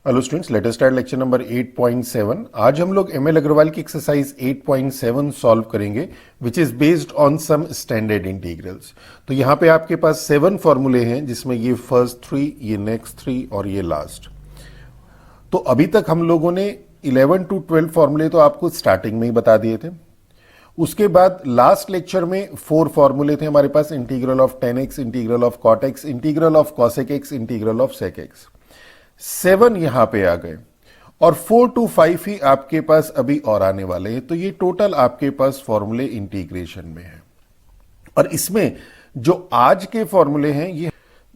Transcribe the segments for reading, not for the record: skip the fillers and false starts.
Hello students, let us start lecture number 8.7। आज हम लोग एमएल अग्रवाल की एक्सरसाइज 8.7 सॉल्व करेंगे which is based on some standard integrals. तो यहाँ पे आपके पास 7 फॉर्मूले हैं जिसमें ये फर्स्ट 3, ये नेक्स्ट 3 और ये लास्ट। तो अभी तक हम लोगों ने 11 to 12 फॉर्मूले तो आपको स्टार्टिंग में ही बता दिए थे। उसके बाद लास्ट लेक्चर में 4 फॉर्मूले थे हमारे पास, integral of tan x, integral of cot x, integral of cosec x, integral of sec x। 7 यहां पे आ गए और 4 to 5 ही आपके पास अभी और आने वाले हैं। तो ये टोटल आपके पास फॉर्मूले इंटीग्रेशन में है। और इसमें जो आज के फॉर्मूले हैं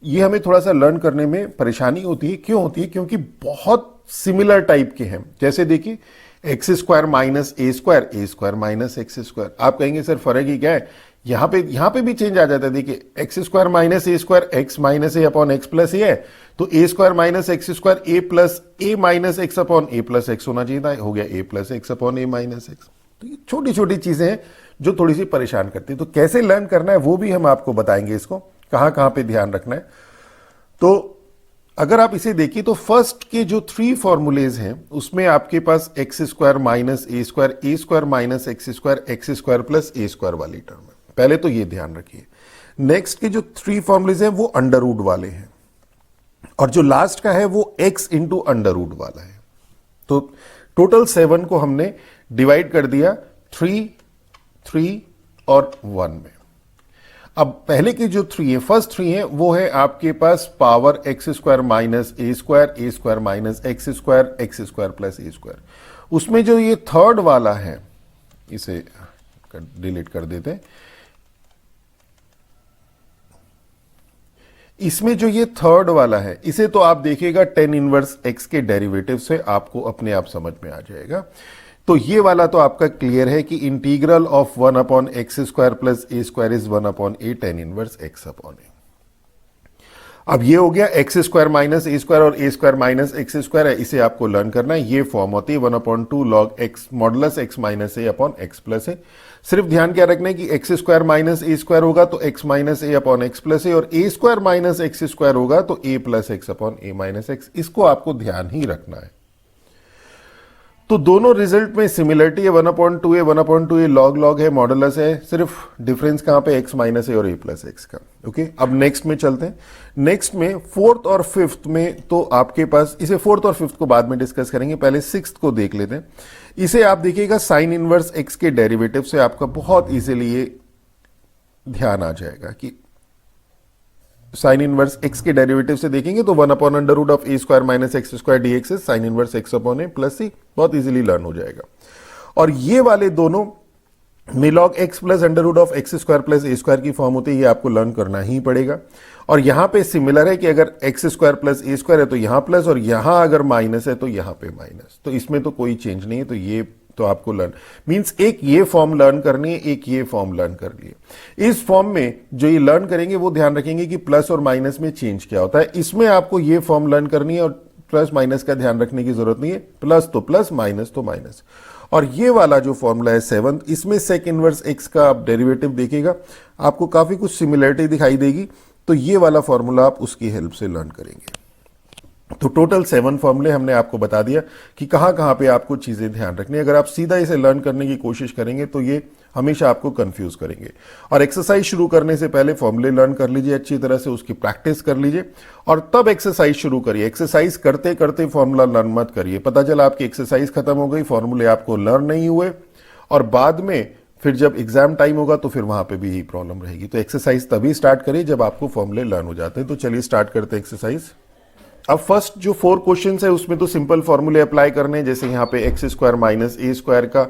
ये हमें थोड़ा सा लर्न करने में परेशानी होती है। क्यों होती है? क्योंकि बहुत सिमिलर टाइप के हैं। जैसे देखिए x square minus a square minus x square. आप कहेंगे सर फर्क ही क्या है? यहां पे भी चेंज आ जाता है। देखिए x square minus a square x minus a upon x plus ए है, तो a square minus x square A plus A minus x upon a plus x होना चाहिए था, हो गया ए plus x upon a minus x. तो ये छोटी छोटी चीजें हैं जो थोड़ी सी परेशान करती है। तो कैसे लर्न करना है वो भी हम आपको बताएंगे, इसको कहां कहां पे ध्यान रखना है। तो अगर आप इसे देखिए तो फर्स्ट के जो 3 फॉर्मूलेज हैं उसमें आपके पास x square minus a square minus x square plus a square वाली टर्म है। पहले तो ये ध्यान रखिए। नेक्स्ट के जो 3 फॉर्मूलेज हैं वो अंडर रूट वाले हैं और जो लास्ट का है वो x इंटू अंडर रूट वाला है। तो टोटल 7 को हमने डिवाइड कर दिया 3, 3 और 1 में। अब पहले की जो 3 है, फर्स्ट 3 है, वो है आपके पास power x square minus a square minus x square plus a square. उसमें जो ये थर्ड वाला है इसे डिलीट कर देते हैं। इसमें जो ये थर्ड वाला है इसे तो आप देखिएगा tan इनवर्स x के डेरिवेटिव से आपको अपने आप समझ में आ जाएगा। तो ये वाला तो आपका क्लियर है कि integral of 1 upon x square plus a square is 1 upon a tan inverse x upon a. अब ये हो गया x square minus a square और a square minus x square है, इसे आपको लर्न करना है। ये फॉर्म होती है 1 upon 2 log x modulus x minus a upon x plus a. सिर्फ ध्यान क्या रखना है कि x square minus a square होगा तो x minus a upon x plus a, और a square minus x square होगा तो a plus x upon a minus x. इसको आपको ध्यान ही रखना है। तो दोनों रिजल्ट में सिमिलरिटी है, 1 अपॉन 2 ए लॉग लॉग है, मॉडुलस है, सिर्फ डिफरेंस कहां पे एक्स माइनस ए और ए प्लस एक्स का। ओके, अब नेक्स्ट में चलते हैं। नेक्स्ट में 4th और 5th में तो आपके पास, इसे 4th और 5th को बाद में डिस्कस करेंगे, पहले 6th को देख लेते हैं। इसे आप देखिएगा साइन इनवर्स एक्स के डेरिवेटिव से आपका बहुत इजीली ये ध्यान आ जाएगा कि साइन इनवर्स एक्स के डेरिवेटिव से देखेंगे तो 1 upon under root of a square minus x square d x sine inverse x upon a plus c, बहुत इजीली लर्न हो जाएगा। और ये वाले दोनों में log x plus under root of x square plus a square की form होती है, ये आपको लर्न करना ही पड़ेगा। और यहां पे सिमिलर है कि अगर x square plus a square है तो यहां प्लस, और यहां अगर माइनस है तो यहां पे माइनस। तो इसमें तो कोई चेंज नहीं है। तो ये तो आपको लर्न मींस एक ये फॉर्म लर्न करनी है, एक ये फॉर्म लर्न कर लिए। इस फॉर्म में जो ये लर्न करेंगे वो ध्यान रखेंगे कि प्लस और माइनस में चेंज क्या होता है। इसमें आपको ये फॉर्म लर्न करनी है और प्लस माइनस का ध्यान रखने की जरूरत नहीं है। प्लस तो प्लस, माइनस तो माइनस। और ये वाला जो फॉर्मूला है 7th, इसमें सेक इनवर्स एक्स का आप डेरिवेटिव देखिएगा, आपको काफी कुछ सिमिलरिटी दिखाई देगी। तो ये वाला फॉर्मूला आप उसकी हेल्प से लर्न करेंगे। तो टोटल 7 फॉर्मूले हमने आपको बता दिया कि कहां कहां पे आपको चीजें ध्यान रखनी है। अगर आप सीधा इसे लर्न करने की कोशिश करेंगे तो ये हमेशा आपको कंफ्यूज करेंगे। और एक्सरसाइज शुरू करने से पहले फॉर्मूले लर्न कर लीजिए अच्छी तरह से, उसकी प्रैक्टिस कर लीजिए और तब एक्सरसाइज शुरू करिए। एक्सरसाइज करते करते फॉर्मूला लर्न मत करिए। पता चला आपकी एक्सरसाइज खत्म हो गई, फॉर्मूले आपको लर्न नहीं हुए, और बाद में फिर जब एग्जाम टाइम होगा तो फिर वहां पे भी यही प्रॉब्लम रहेगी। तो एक्सरसाइज तभी स्टार्ट करिए जब आपको फॉर्मूले लर्न हो जाते हैं। तो चलिए स्टार्ट करते हैं एक्सरसाइज। अब फर्स्ट जो 4 क्वेश्चंस है उसमें तो सिंपल फॉर्मूले अप्लाई करने हैं। जैसे यहां पे x square minus a square का,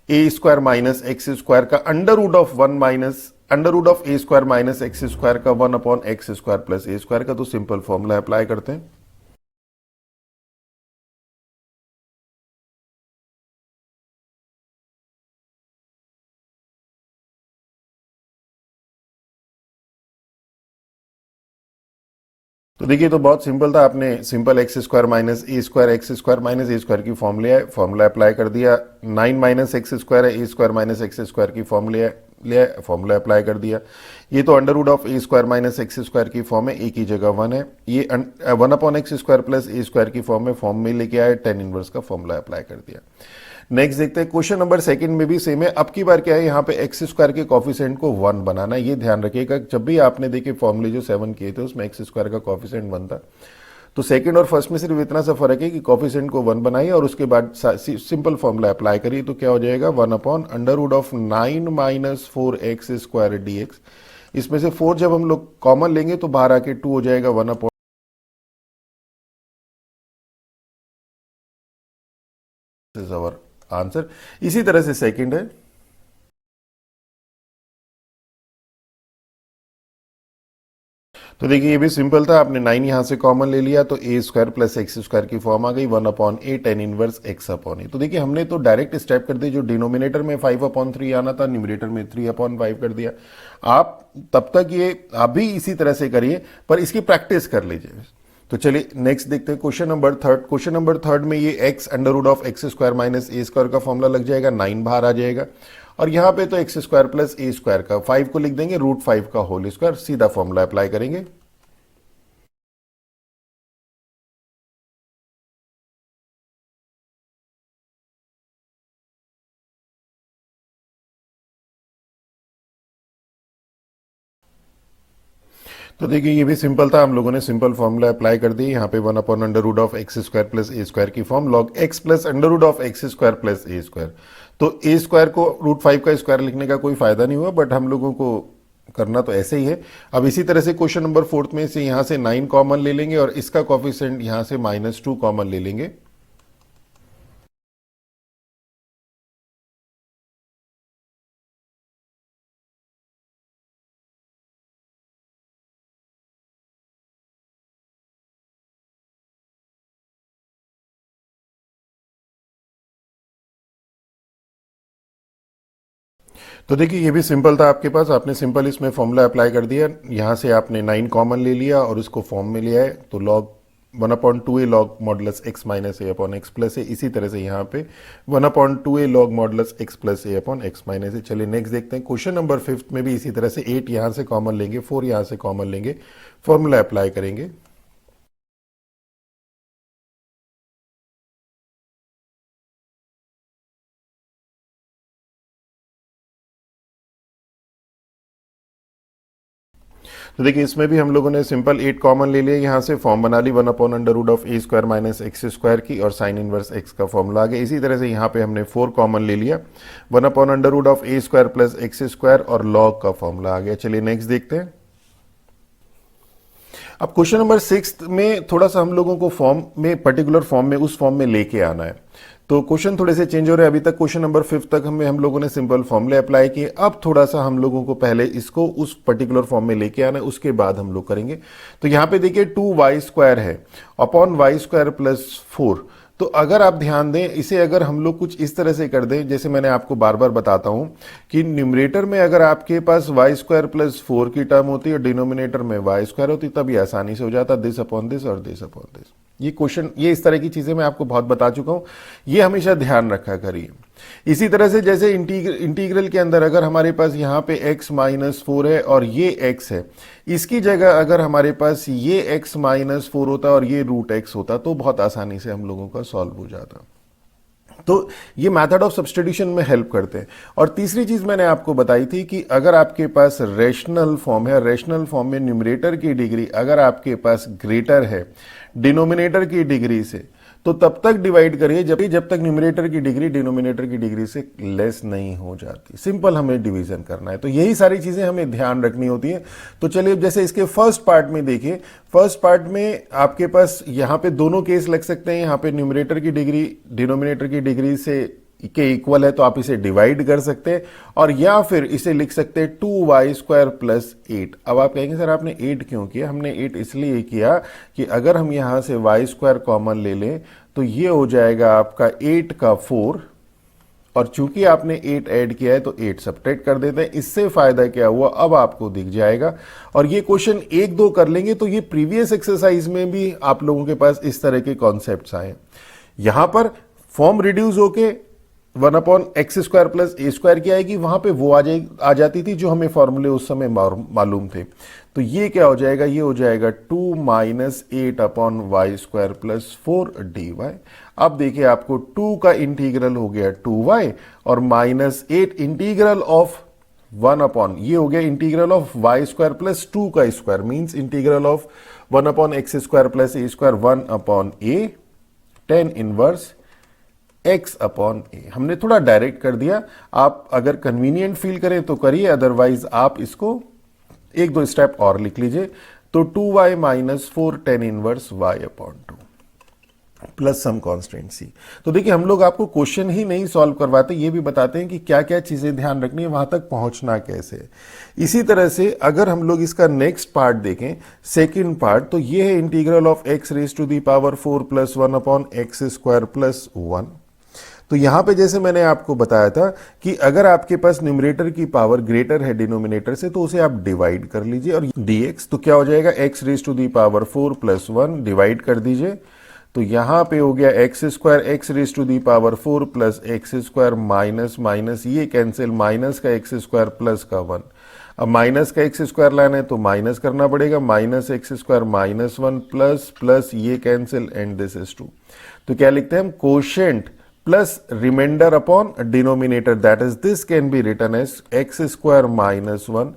a square minus x square का under root of 1 minus under root of a square minus x square का 1 upon x square plus a square का। तो सिंपल फॉर्मूला अप्लाई करते हैं। तो देखिए तो बहुत सिंपल था। आपने simple x square minus a square x square minus a square की फॉर्म लिया है, फॉर्मूला अप्लाई कर दिया। 9 माइनस एक्स स्क्वायर है, a square minus x square की फॉर्म लिया है, लिया, फॉर्मूला अप्लाई कर दिया। ये तो under root of a square minus x square की फॉर्म है, ए की जगह 1 है। ये 1/x² प्लस ए स्क्वायर की फॉर्म में लेके आए, tan इनवर्स का फॉर्मूला अप्लाई कर दिया। नेक्स्ट देखते हैं क्वेश्चन नंबर सेकंड में भी सेम है। अब की बार क्या है, यहाँ पे एक्स स्क्वायर के कॉफिशिएंट को 1 बनाना है। ये ध्यान रखिएगा, जब भी आपने देखे फॉर्मूले जो 7 किए थे उसमें एक्स स्क्वायर का कॉफिशिएंट 1 था, तो सेकंड और फर्स्ट में सिर्फ इतना सा फर्क है कि कॉफिशिएंट को 1 बनाइए और उसके बाद सिंपल फॉर्मूला अप्लाई करिए। तो क्या हो जाएगा, 1/√9 - 4x² dx। इसमें से 4 जब हम लोग कॉमन लेंगे तो बाहर आके 2 हो जाएगा, 1 इज आवर आंसर। इसी तरह से सेकंड है, तो देखिए ये भी सिंपल था। आपने 9 यहां से कॉमन ले लिया तो a square plus x square की फॉर्म आ गई, 1/a tan inverse x upon a. तो देखिए हमने तो डायरेक्ट स्टेप कर दी, जो डिनोमिनेटर में 5/3 आना था, न्यूमरेटर में 3/5 कर दिया। आप तब तक ये आप भी इसी तरह से करिए, पर इसकी प्रैक्टिस कर लीजिए। तो चलिए नेक्स्ट देखते हैं question number third. Question number third में ये x under root of x² minus a square का फॉर्मूला लग जाएगा, 9 बाहर आ जाएगा, और यहां पे तो x² प्लस ए स्क्वायर का 5 को लिख देंगे √5 का होल स्क्वायर, सीधा फॉर्मूला अप्लाई करेंगे। तो देखिए ये भी सिंपल था, हम लोगों ने सिंपल फॉर्मूला अप्लाई कर दी। यहाँ पे 1/√x² प्लस ए स्क्वायर की form log x plus under root of x² plus a square. तो ए स्क्वायर को √5 का स्क्वायर लिखने का कोई फायदा नहीं हुआ, बट हम लोगों को करना तो ऐसे ही है। अब इसी तरह से क्वेश्चन नंबर 4 में से यहाँ से 9 कॉमन ले लेंगे और इसका कॉफिशिएंट यहाँ से -2 कॉमन ले लेंगे। तो देखिए ये भी सिंपल था आपके पास, आपने सिंपल इसमें फॉर्मूला अप्लाई कर दिया। यहाँ से आपने 9 कॉमन ले लिया और उसको फॉर्म में लिया है, तो log 1/2a log modulus x minus a upon x plus a. इसी तरह से यहाँ पे 1/2a log modulus x plus a upon x minus a. चलिए नेक्स्ट देखते हैं क्वेश्चन नंबर 5 में भी इसी तरह से 8 यहाँ से कॉमन लेंगे, 4 यहाँ से कॉमन लेंगे, फॉर्मूला अप्लाई करेंगे। तो देखिए इसमें भी हम लोगों ने सिंपल 8 कॉमन ले लिया, यहाँ से फॉर्म बना ली 1/√a² माइनस एक्स स्क्वायर की, और साइन इनवर्स x का फॉर्मूला आ गया। इसी तरह से यहाँ पे हमने 4 कॉमन ले लिया, 1/√a² प्लस एक्स स्क्वायर और log का फॉर्मूला आ गया। चलिए नेक्स्ट देखते हैं। अब क्वेश्चन नंबर 6 में थोड़ा सा हम लोगों को फॉर्म में, पर्टिकुलर फॉर्म में, उस फॉर्म में लेके आना है। तो क्वेश्चन थोड़े से चेंज हो रहे हैं। अभी तक क्वेश्चन नंबर 5 तक हम लोगों ने सिंपल फॉर्मूले अप्लाई किए। अब थोड़ा सा हम लोगों को पहले इसको उस पर्टिकुलर फॉर्म में लेके आना है, उसके बाद हम लोग करेंगे। तो यहाँ पे देखिए 2y² है अपॉन y² प्लस 4। तो अगर आप ध्यान दें, इसे अगर हम लोग कुछ इस तरह से कर दें, जैसे मैंने आपको बार बार बताता हूं कि न्यूमरेटर में अगर आपके पास y² प्लस 4 की टर्म होती है और डिनोमिनेटर में y² होती, तब ये आसानी से हो जाता, दिस अपॉन दिस और दिस अपॉन दिस। ये क्वेश्चन, ये इस तरह की चीजें मैं आपको बहुत बता चुका हूं, ये हमेशा ध्यान रखा करिए। इसी तरह से जैसे इंटीग्रल के अंदर अगर हमारे पास यहाँ पे x माइनस 4 है और ये x है, इसकी जगह अगर हमारे पास ये x माइनस 4 होता और ये √x होता, तो बहुत आसानी से हम लोगों का सॉल्व हो जाता। तो ये मेथड ऑफ सब्स्टिट्यूशन में हेल्प करते हैं। और तीसरी चीज मैंने आपको बताई थी कि अगर आपके पास रेशनल फॉर्म है, रेशनल फॉर्म में न्यूमरेटर की डिग्री अगर आपके पास ग्रेटर है डिनोमिनेटर की डिग्री से, तो तब तक डिवाइड करिए जब तक न्यूमरेटर की डिग्री डिनोमिनेटर की डिग्री से लेस नहीं हो जाती। सिंपल हमें डिवीजन करना है, तो यही सारी चीजें हमें ध्यान रखनी होती है। तो चलिए जैसे इसके फर्स्ट पार्ट में देखिए, फर्स्ट पार्ट में आपके पास यहाँ पे दोनों केस लग सकते हैं। यहाँ पे न्यूमरेटर की डिग्री डिनोमिनेटर की डिग्री से के इक्वल है, तो आप इसे डिवाइड कर सकते हैं, और या फिर इसे लिख सकते हैं 2y² प्लस 8। अब आप कहेंगे सर आपने 8 क्यों किया? हमने 8 इसलिए किया कि अगर हम यहां से y² कॉमन ले लें तो ये हो जाएगा आपका 8 का 4, और चूंकि आपने 8 ऐड किया है तो 8 सब्ट्रैक्ट कर देते हैं। इससे फायदा क्या हुआ, अब आपको दिख जाएगा। और ये क्वेश्चन 1-2 कर लेंगे तो ये प्रीवियस एक्सरसाइज में भी आप लोगों के पास इस तरह के कॉन्सेप्ट्स आए। यहां पर फॉर्म रिड्यूस होके one upon x square plus a square की आएगी, वहां पे वो आ जाती थी जो हमें फॉर्मूले उस समय मालूम थे। तो ये क्या हो जाएगा, ये हो जाएगा 2 minus 8 upon y square plus 4 dy। अब देखिए आपको 2 का इंटीग्रल हो गया 2y और माइनस 8 इंटीग्रल ऑफ 1 अपॉन ये हो गया integral of y square plus 2 का square, means integral of 1 upon x square plus a square 1 upon a tan inverse x upon a. हमने थोड़ा डायरेक्ट कर दिया, आप अगर कन्वीनियंट फील करें तो करिए, अदरवाइज आप इसको एक दो स्टेप और लिख लीजिए। तो 2y minus 4 tan inverse y upon 2 plus some constant c. तो देखिए हम लोग आपको क्वेश्चन ही नहीं सॉल्व करवाते, ये भी बताते हैं कि क्या क्या चीजें ध्यान रखनी है, वहां तक पहुंचना कैसे है। इसी तरह से अगर हम लोग इसका नेक्स्ट पार्ट देखें, सेकंड पार्ट, तो ये है integral of x raise to the power 4 plus 1 upon x square plus 1। तो यहां पे जैसे मैंने आपको बताया था कि अगर आपके पास न्यूमरेटर की पावर ग्रेटर है डिनोमिनेटर से, तो उसे आप डिवाइड कर लीजिए, और dx तो क्या हो जाएगा, x raise to the power 4 plus 1 divide कर दीजिए। तो यहां पे हो गया x square x raise to the power 4 plus x square minus minus ये कैंसिल, माइनस का एक्स स्क्वायर प्लस का 1। अब माइनस का एक्स स्क्वायर लाना है तो माइनस करना पड़ेगा, minus x square minus 1 plus plus ये कैंसिल एंड दिस इज 2। तो क्या लिखते हैं हम, quotient plus remainder upon denominator, that is this can be written as x square minus 1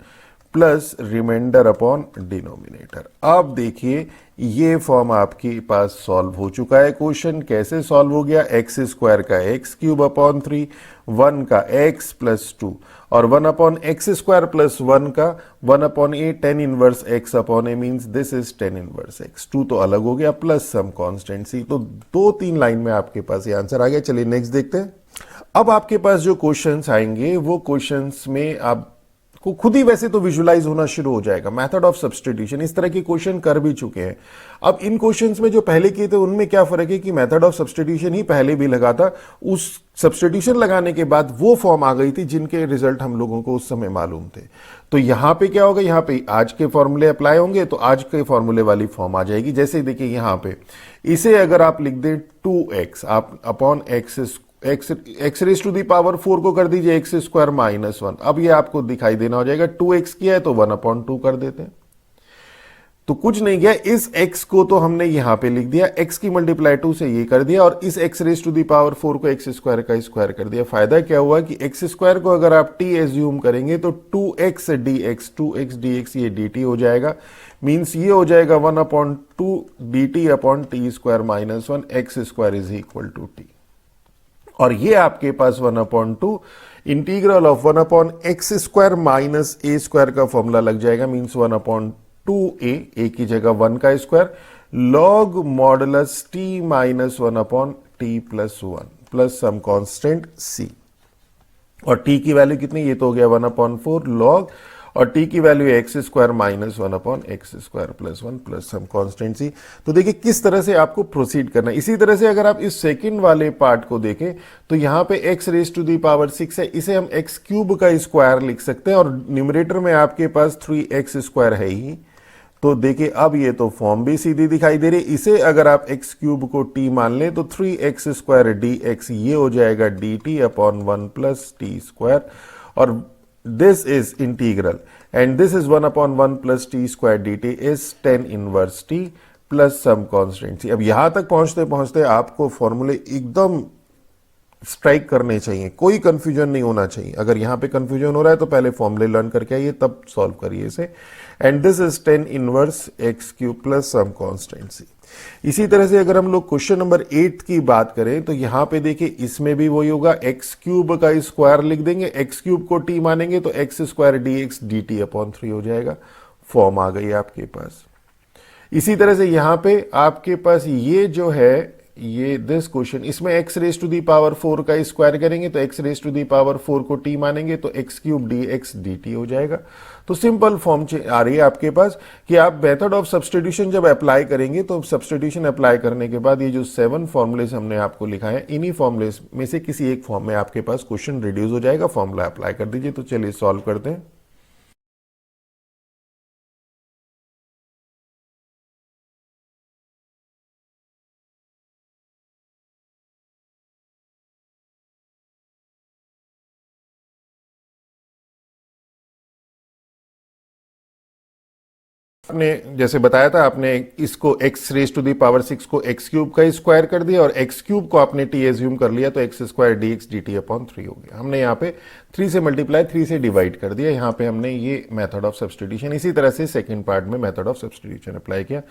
plus remainder upon denominator. अब देखिए ये फॉर्म आपके पास सॉल्व हो चुका है। क्वेश्चन कैसे सॉल्व हो गया, एक्स स्क्वायर का एक्स क्यूब अपॉन 3, 1 का एक्स प्लस 2 और 1 अपॉन एक्स स्क्वायर प्लस 1 का 1 upon a tan inverse x upon A, means this is tan inverse x. 2 तो अलग हो गया, प्लस सम कांस्टेंट सी। तो 2-3 लाइन में आपके पास ये आंसर आ गया। चलिए नेक्स्ट देखते हैं। अब आपके पास जो क्वेश्चंस आएंगे वो क्वेश्चंस में आप को खुद ही वैसे तो विजुलाइज होना शुरू हो जाएगा। मेथड ऑफ सब्स्टिट्यूशन, इस तरह के क्वेश्चन कर भी चुके हैं। अब इन क्वेश्चंस में जो पहले किए थे उनमें क्या फर्क है कि मेथड ऑफ सब्स्टिट्यूशन ही पहले भी लगा था, उस सब्स्टिट्यूशन लगाने के बाद वो फॉर्म आ गई थी जिनके रिजल्ट हम लोगों को उस समय मालूम थे। तो यहां पे क्या होगा, यहां पे आज के फॉर्मूले अप्लाई होंगे तो आज के फॉर्मूले वाली फॉर्म आ जाएगी। जैसे देखिए यहां पे इसे अगर आप लिख दें 2x आप upon x raise to the power 4 को कर दीजिए एक्स स्क्वायर माइनस 1। अब ये आपको दिखाई देना हो जाएगा, 2x किया है तो 1 अपॉन 2 कर देते हैं। तो कुछ नहीं किया, इस x को तो हमने यहां पे लिख दिया, x की मल्टीप्लाई 2 से ये कर दिया, और इस x raise to the power 4 को एक्स स्क्वायर का स्क्वायर कर दिया। फायदा क्या हुआ कि एक्स स्क्वायर को अगर आप t एज्यूम करेंगे तो 2x dx ये dt हो जाएगा, मीन्स ये हो जाएगा 1 upon 2 dt upon t square minus 1 x square is equal to t. और ये आपके पास 1 upon 2 integral of 1 upon x square minus a square का फॉर्मूला लग जाएगा, मीन्स 1 अपॉन 2a, ए की जगह 1 का square, log modulus t minus 1 upon t plus 1 plus some constant c। और t की वैल्यू कितनी, ये तो हो गया 1 अपॉन 4 लॉग, और t की value x square minus 1 upon x square plus 1 plus some constant c. तो देखिए किस तरह से आपको प्रोसीड करना है। इसी तरह से अगर आप इस सेकंड वाले पार्ट को देखें तो यहां पे x raise to the power 6 है, इसे हम x क्यूब का स्क्वायर लिख सकते हैं, और न्यूमरेटर में आपके पास 3x स्क्वायर है ही। तो देखिए अब ये तो फॉर्म भी सीधी दिखाई दे रही है। इसे अगर आप x क्यूब को t मान लें तो 3x स्क्वायर dx ये हो जाएगा dt upon 1 plus t square, और this is integral and this is 1 upon 1 plus t square dt is 10 inverse t plus some constant c। अब यहां तक पहुंचते पहुंचते आपको फॉर्मूले एकदम स्ट्राइक करने चाहिए, कोई कंफ्यूजन नहीं होना चाहिए। अगर यहां पे कंफ्यूजन हो रहा है तो पहले फॉर्मूले लर्न करके आइए तब सॉल्व करिए इसे। And this is 10 inverse x cube plus some constant c. इसी तरह से अगर हम लोग क्वेश्चन नंबर 8 की बात करें तो यहां पे देखिए इसमें भी वही होगा, एक्स क्यूब का स्क्वायर लिख देंगे, एक्स क्यूब को टी मानेंगे तो x square d x d T upon 3 हो जाएगा। फॉर्म आ गई आपके पास। इसी तरह से यहां पे आपके पास ये जो है ये दिस क्वेश्चन, इसमें x raise to the power 4 का स्क्वायर करेंगे तो x raise to the power 4 को टी मानेंगे तो x cube d x d t हो जाएगा। तो सिंपल फॉर्म आ रही है आपके पास कि आप मेथड ऑफ सब्स्टिट्यूशन जब अप्लाई करेंगे तो सब्स्टिट्यूशन अप्लाई करने के बाद ये जो 7 फॉर्मुलेस हमने आपको लिखा है, इन्हीं फॉर्मुलेस में से किसी एक फॉर्म में आपके पास क्वेश्चन रिड्यूस हो जाएगा। फॉर्मूला अप्लाई कर दीजिए। तो चलिए सॉल्व करते हैं। आपने जैसे बताया था, आपने इसको x raise to the power 6 को x क्यूब का स्क्वायर कर दिया और x क्यूब को आपने t एज्यूम कर लिया, तो x square d x d T upon 3 हो गया। हमने यहाँ पे 3 से मल्टीप्लाई 3 से डिवाइड कर दिया। यहाँ पे हमने ये मेथड ऑफ सब्स्टिट्यूशन, इसी तरह से सेकंड पार्ट में मेथड ऑफ सब्स्टिट्यूशन अप्लाई किया।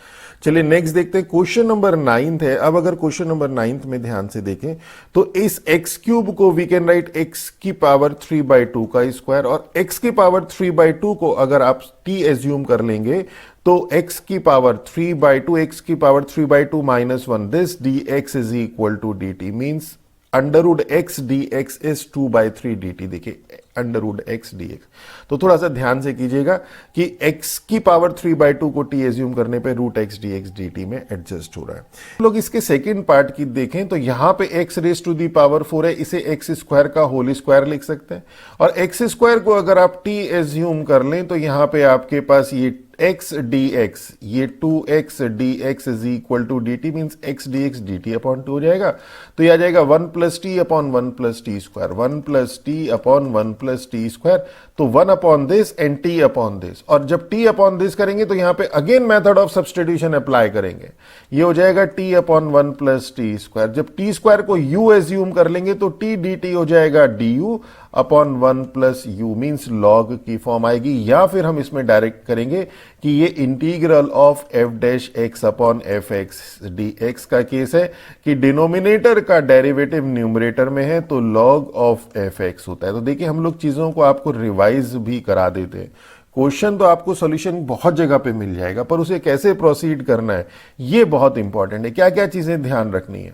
चलिए नेक्स्ट देखते हैं, क्वेश्चन नंबर 9 है। अब अगर क्वेश्चन नंबर 9 में ध्यान से देखें तो इस x क्यूब को वी कैन राइट x की पावर 3/2 का स्क्वायर, और x की पावर 3/2 को अगर आप t एज्यूम कर लेंगे तो x की पावर 3/2, x की power 3/2 minus 1, this dx is equal to dt, means under root x d x is 2/3 dt। देखिए under root x d x, तो थोड़ा सा ध्यान से कीजिएगा कि x की पावर 3/2 को t एज्यूम करने पे root x d x d t में एडजस्ट हो रहा है। लोग इसके सेकेंड पार्ट की देखें तो यहां पे x raise to the power 4 है, इसे एक्स स्क्वायर का होल स्क्वायर लिख सकते हैं, और एक्स स्क्वायर को अगर आप t एज्यूम कर लें तो यहां पे आपके पास ये x dx, ये 2x dx is equal to dt, means x dx dt upon 2 हो जाएगा। तो ये आ जाएगा 1 plus t upon 1 plus t square, 1 plus t upon 1 plus t square, तो 1 upon this and t upon this, और जब t अपॉन दिस करेंगे तो यहां पे again method of substitution apply करेंगे। ये हो जाएगा t upon 1 plus t square, जब t स्क्वायर को u एज्यूम कर लेंगे तो t dt हो जाएगा du upon 1 plus you, means log की फॉर्म आएगी, या फिर हम इसमें डायरेक्ट करेंगे कि ये integral of f dash x upon f x d x का केस है कि डिनोमिनेटर का डेरिवेटिव न्यूमरेटर में है तो लॉग ऑफ एफ एक्स होता है। तो देखिए हम लोग चीजों को आपको रिवाइज भी करा देते हैं। क्वेश्चन तो आपको सॉल्यूशन बहुत जगह पे मिल जाएगा, पर उसे कैसे प्रोसीड करना है ये बहुत इंपॉर्टेंट है, क्या क्या चीजें ध्यान रखनी है।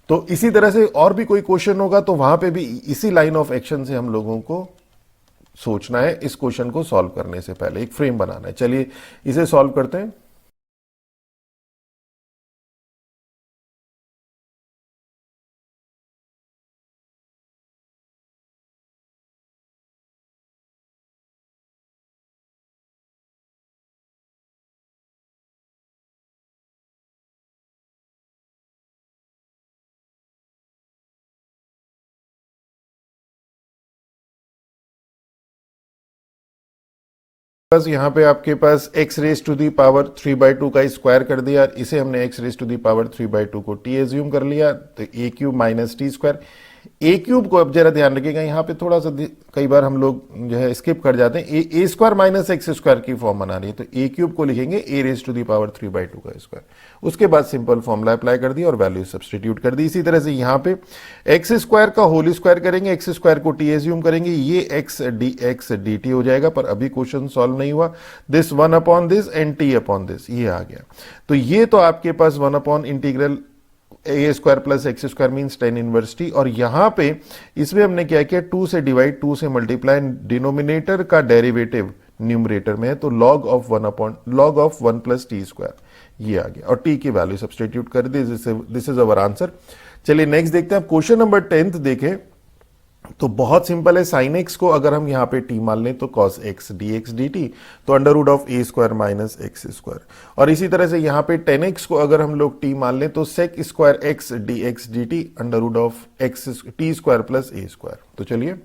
तो इसी तरह से और भी कोई क्वेश्चन होगा तो वहां पे भी इसी लाइन ऑफ एक्शन से हम लोगों को सोचना है, इस क्वेश्चन को सॉल्व करने से पहले एक फ्रेम बनाना है। चलिए इसे सॉल्व करते हैं। बस यहाँ पे आपके पास x raise to the power 3/2 का स्क्वायर कर दिया, इसे हमने x raise to the power 3/2 को t एज्यूम कर लिया, तो a cube minus t square. A cube को अब जरा ध्यान रखिएगा, यहाँ पे थोड़ा सा कई बार हम लोग जो है स्किप कर जाते हैं, ए स्क्वायर माइनस एक्स स्क्वायर की फॉर्म बना रही है, तो ए क्यूब को लिखेंगे ए रेज टू दी पावर 3/2 का स्क्वायर। उसके बाद सिंपल फॉर्मूला अप्लाई कर दिया और वैल्यू सब्सटीट्यूट कर दी। इसी तरह से यहाँ पे एक्स स्क्वायर का होल स्क्वायर करेंगे, एक्स स्क्वायर को टी एज्यूम करेंगे, ये एक्स डी टी हो जाएगा, पर अभी क्वेश्चन सॉल्व नहीं हुआ। This 1 upon this and t upon this, ये आ गया। तो ये तो आपके पास 1 upon integral a square plus x square means tan inverse t, और यहां पे इसमें हमने क्या किया, 2 से डिवाइड 2 से मल्टीप्लाई, डिनोमिनेटर का डेरिवेटिव न्यूमरेटर में है तो log of 1 plus t square, ये आ गया, और टी की वैल्यू सब्सटीट्यूट कर दी। This is our answer. चलिए नेक्स्ट देखते हैं। क्वेश्चन नंबर 10 देखें तो बहुत सिंपल है, साइन एक्स को अगर हम यहां पे टी मान लें तो cos x d x d t, तो under root of a square minus x square, और इसी तरह से यहां पे टेन एक्स को अगर हम लोग टी मान लें तो sec square x d x d t under root of x t square plus a square. तो चलिए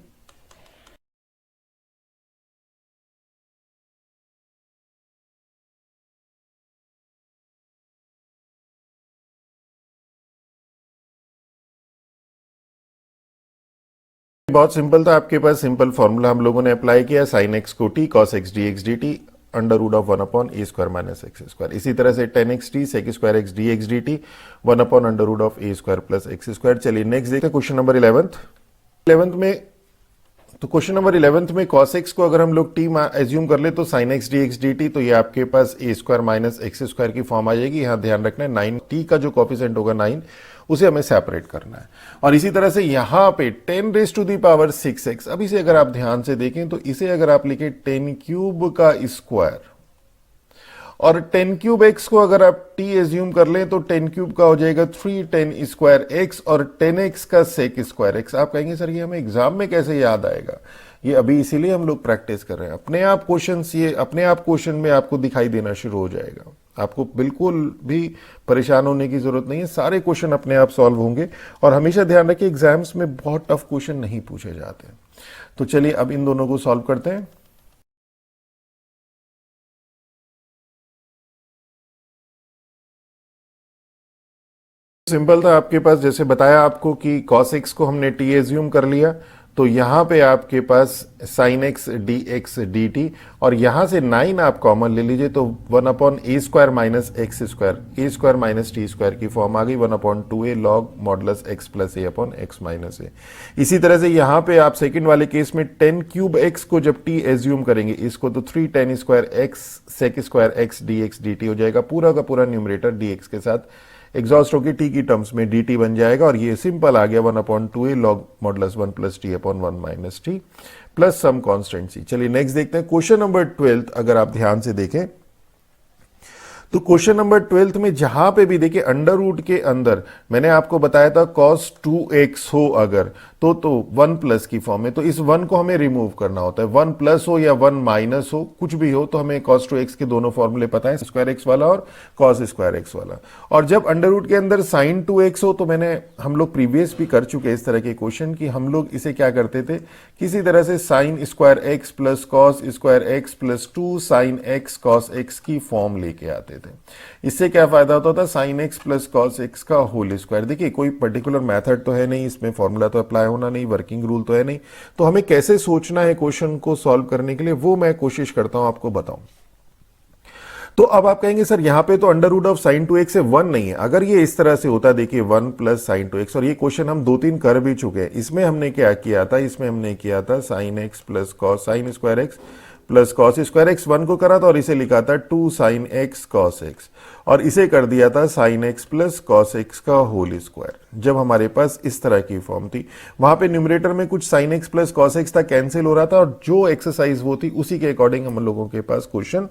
बहुत सिंपल था, आपके पास सिंपल फॉर्मूला हम लोगों ने अप्लाई किया, साइन एक्स को t cos x d t under root of 1 upon a square minus x square. इसी तरह से tan x t sec square x d t 1 upon under root of a square plus x square. चलिए next देखते हैं question number 11 में। तो question number 11 में cos x को अगर हम लोग t एज्यूम कर ले तो sin x dx dt, तो ये आपके पास a square minus x square की फॉर्म आ जाएगी। यहां ध्यान रखना है 9 t का जो कॉफिशिएंट होगा 9, उसे हमें सेपरेट करना है। और इसी तरह से यहां पे 10 raise to the power 6x, अब इसे अगर आप ध्यान से देखें तो इसे अगर आप लिखे 10 क्यूब का स्क्वायर, और 10 क्यूब एक्स को अगर आप t एज्यूम कर लें तो 10 क्यूब का हो जाएगा 310 स्क्वायर एक्स, और 10x का सेक स्क्वायर एक्स। आप कहेंगे सर ये हमें एग्जाम में कैसे याद आएगा, ये अभी इसीलिए हम लोग प्रैक्टिस कर रहे हैं। अपने आप क्वेश्चन में आपको दिखाई देना शुरू हो जाएगा, आपको बिल्कुल भी परेशान होने की जरूरत नहीं है, सारे क्वेश्चन अपने आप सॉल्व होंगे। और हमेशा ध्यान रखिए एग्जाम्स में बहुत टफ क्वेश्चन नहीं पूछे जाते। तो चलिए अब इन दोनों को सॉल्व करते हैं। सिंपल था आपके पास, जैसे बताया आपको कि cos x को हमने t एज्यूम कर लिया, तो यहां पे आपके पास sin x dx dt, और यहां से 9 आप कॉमन ले लीजिए तो 1/a² minus x square, a² minus t square की फॉर्म आ गई, 1/2a log modulus x plus a upon x minus a। इसी तरह से यहां पे आप सेकंड वाले केस में 10 क्यूब x को जब t एज्यूम करेंगे, इसको तो 3 10 square x sec square x dx dt हो जाएगा, पूरा का पूरा न्यूमरेटर dx के साथ एग्जॉस्ट होकर टी की टर्म्स में dt बन जाएगा, और ये सिंपल आ गया 1/2a log modulus 1 plus t upon 1 minus t plus some constant c. चलिए नेक्स्ट देखते हैं क्वेश्चन नंबर 12। अगर आप ध्यान से देखें तो क्वेश्चन नंबर 12 में जहां पे भी देखिए अंडर रूट के अंदर मैंने आपको बताया था cos 2x हो अगर तो 1 प्लस की फॉर्म में, तो इस 1 को हमें रिमूव करना होता है। 1 प्लस हो या 1 माइनस हो, कुछ भी हो, तो हमें cos 2x के दोनों फॉर्मूले पता है, स्क्वायर एक्स वाला और cos स्क्वायर एक्स वाला। और जब अंडर रूट के अंदर sin 2x हो, तो हम लोग प्रीवियस भी कर चुके इस तरह के क्वेश्चन कि हम लोग इसे क्या करते थे, किसी तरह से sin square x plus cos square x plus 2 sin x cos x की फॉर्म लेके आते थे। इससे क्या फायदा होता था, sin x plus cos x का होल स्क्वायर। देखिए कोई पर्टिकुलर मेथड तो है नहीं इसमें, फॉर्मूला तो अप्लाई होना नहीं, वर्किंग रूल तो है नहीं, तो हमें कैसे सोचना है क्वेश्चन को सॉल्व करने के लिए, वो मैं कोशिश करता हूं आपको बताऊं। तो अब आप कहेंगे सर यहां पे तो under root of sin 2x से 1 नहीं है। अगर ये इस तरह से होता, देखिए 1 प्लस sin 2x, और ये क्वेश्चन हम 2-3 कर भी चुके हैं। इसमें हमने क्या किया था, इसमें हमने किया था sin x plus cos sin square x plus cos square x 1 को करा था, और इसे लिखा था 2 sin x cos x, और इसे कर दिया था sin x plus cos x का होल स्क्वायर। जब हमारे पास इस तरह की फॉर्म थी, वहां पे न्यूमरेटर में कुछ sin x plus cos x था, कैंसिल हो रहा था, और जो एक्सरसाइज वो थी उसी के अकॉर्डिंग हम लोगों के पास क्वेश्चन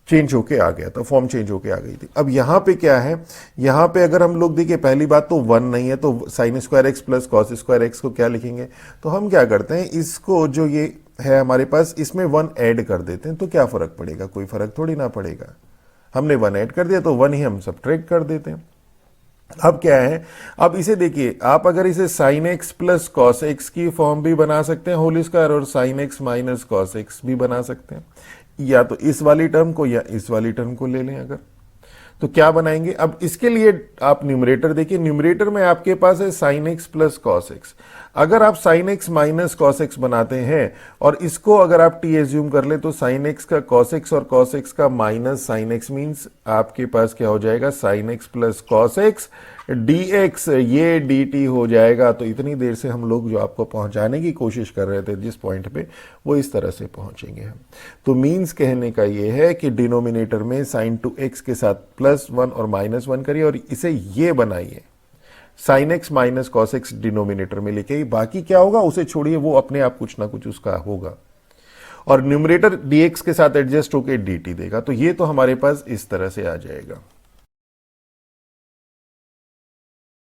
चेंज होके आ गया था, फॉर्म चेंज होके आ गई थी। अब यहां पे क्या है, यहां पे अगर हम लोग देखिए पहली बात तो 1 नहीं है, तो sin square x plus cos square x को क्या लिखेंगे, तो हम क्या करते हैं, इसको जो ये है हमारे पास, इसमें 1 ऐड कर देते हैं, तो क्या फर्क पड़ेगा, कोई फर्क थोड़ी ना पड़ेगा। हमने 1 ऐड कर दिया तो 1 ही हम सब्ट्रैक्ट कर देते हैं। अब क्या है, अब इसे देखिए, आप अगर इसे sin x plus cos x की फॉर्म भी बना सकते हैं होल स्क्वायर, और sin x minus cos x भी बना सकते हैं, या तो इस वाली टर्म को या इस वाली टर्म को ले लें अगर, तो क्या बनाएंगे। अब इसके लिए आप न्यूमरेटर देखिए, न्यूमरेटर में आपके पास है sin x plus cos x। अगर आप sin x minus cos x बनाते हैं और इसको अगर आप t एज्यूम कर ले, तो sin x का cos x और cos x का माइनस sin x मीन्स आपके पास क्या हो जाएगा, sin x plus cos x dx, ये dt हो जाएगा। तो इतनी देर से हम लोग जो आपको पहुंचाने की कोशिश कर रहे थे जिस पॉइंट पे, वो इस तरह से पहुंचेंगे हम। तो मीन्स कहने का ये है कि डिनोमिनेटर में sin 2x के साथ +1 और -1 करिए, और इसे ये बनाइए sin x minus cos x denominator में लिखे, बाकी क्या होगा उसे छोड़िए, वो अपने आप कुछ ना कुछ उसका होगा, और न्यूमरेटर dx के साथ एडजस्ट होकर dt देगा। तो ये तो हमारे पास इस तरह से आ जाएगा।